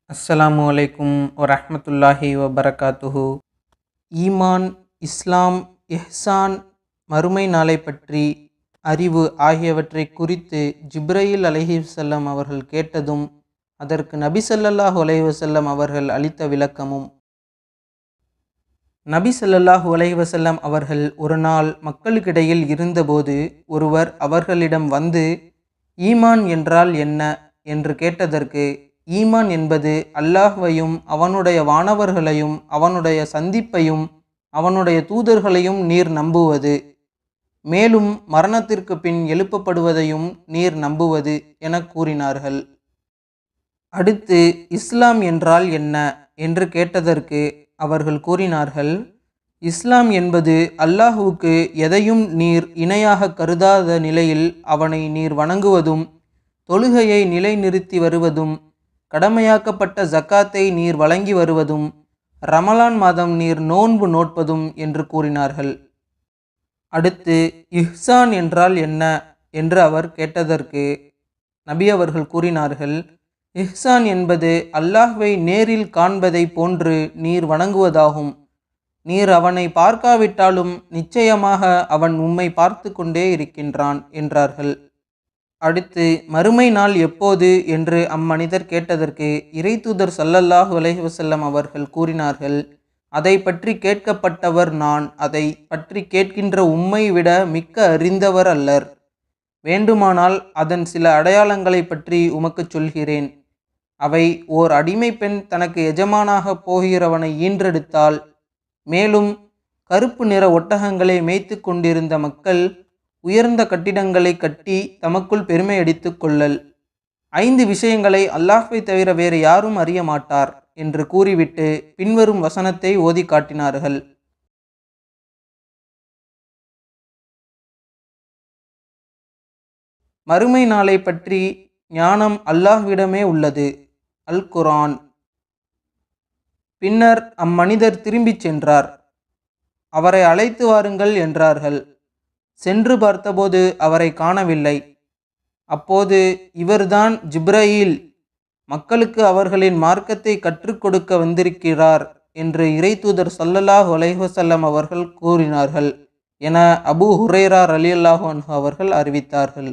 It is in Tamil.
அஸ்ஸலாமு அலைக்கும் வரஹ்மத்துல்லாஹி வபரகாத்துஹு. ஈமான், இஸ்லாம், இஹ்சான், மறுமை நாளை பற்றி அறிவு ஆகியவற்றை குறித்து ஜிப்ரயில் அலைஹிஸ்ஸலாம் அவர்கள் கேட்டதும் அதற்கு நபி ஸல்லல்லாஹு அலைஹி வஸல்லம் அவர்கள் அளித்த விளக்கமும். நபி ஸல்லல்லாஹு அலைஹி வஸல்லம் அவர்கள் ஒரு நாள் மக்களுக்கிடையில் இருந்தபோது ஒருவர் அவர்களிடம் வந்து, ஈமான் என்றால் என்ன என்று கேட்டதற்கு, ஈமான் என்பது அல்லாஹ்வையும் அவனுடைய வானவர்களையும் அவனுடைய சந்திப்பையும் அவனுடைய தூதர்களையும் நீர் நம்புவது, மேலும் மரணத்திற்கு பின் எழுப்பப்படுவதையும் நீர் நம்புவது என கூறினார்கள். அடுத்து இஸ்லாம் என்றால் என்ன என்று கேட்டதற்கு அவர்கள் கூறினார்கள், இஸ்லாம் என்பது அல்லாஹுவுக்கு எதையும் நீர் இணையாக கருதாத நிலையில் அவனை நீர் வணங்குவதும், தொழுகையை நிலைநிறுத்தி வருவதும், கடமையாக்கப்பட்ட ஜக்காத்தை நீர் வழங்கி வருவதும், ரமலான் மாதம் நீர் நோன்பு நோட்பதும் என்று கூறினார்கள். அடுத்து இஹ்சான் என்றால் என்ன என்று அவர் கேட்டதற்கு நபி அவர்கள் கூறினார்கள், இஹ்சான் என்பது அல்லாஹ்வை நேரில் காண்பதை போன்று நீர் வணங்குவதாகும். நீர் அவனை பார்க்காவிட்டாலும் நிச்சயமாக அவன் உம்மை பார்த்து கொண்டே இருக்கின்றான் என்றார்கள். அடுத்து மறுமை நாள் எப்போது என்று அம்மனிதர் கேட்டதற்கு இறைத்தூதர் ஸல்லல்லாஹு அலைஹி வஸல்லம் அவர்கள் கூறினார்கள், அதை பற்றி கேட்கப்பட்டவர் நான், அதை பற்றி கேட்கின்ற உம்மை விட மிக்க அறிந்தவர் அல்லர். வேண்டுமானால் அதன் சில அடையாளங்களை பற்றி உமக்கு சொல்கிறேன். அவை ஓர் அடிமை பெண் தனக்கு எஜமானாக போகிறவனை ஈன்றெடுத்தால், மேலும் கருப்பு நிற ஒட்டகங்களை மேய்த்து கொண்டிருந்த மக்கள் உயர்ந்த கட்டிடங்களை கட்டி தமக்குள் பெருமை அடித்து கொள்ளல், 5 விஷயங்களை அல்லாஹ்வை தவிர வேறு யாரும் அறிய மாட்டார் என்று கூறிவிட்டு பின்வரும் வசனத்தை ஓதி காட்டினார்கள். மறுமை நாளை பற்றி ஞானம் அல்லாஹ்விடமே உள்ளது. அல் குர்ஆன். பின்னர் அம்மனிதர் திரும்பிச் சென்றார். அவரை அழைத்து வாருங்கள் என்றார்கள். சென்று பார்த்தபோது அவரை காணவில்லை. அப்போது, இவர்தான் ஜிப்ரயீல், மக்களுக்கு அவர்களின் மார்க்கத்தை கற்றுக் கொடுக்க வந்திருக்கிறார் என்று இறைத்தூதர் ஸல்லல்லாஹு அலைஹி வஸல்லம் அவர்கள் கூறினார்கள் என அபூ ஹுரைரா ரலியல்லாஹு அன்ஹு அவர்கள் அறிவித்தார்கள்.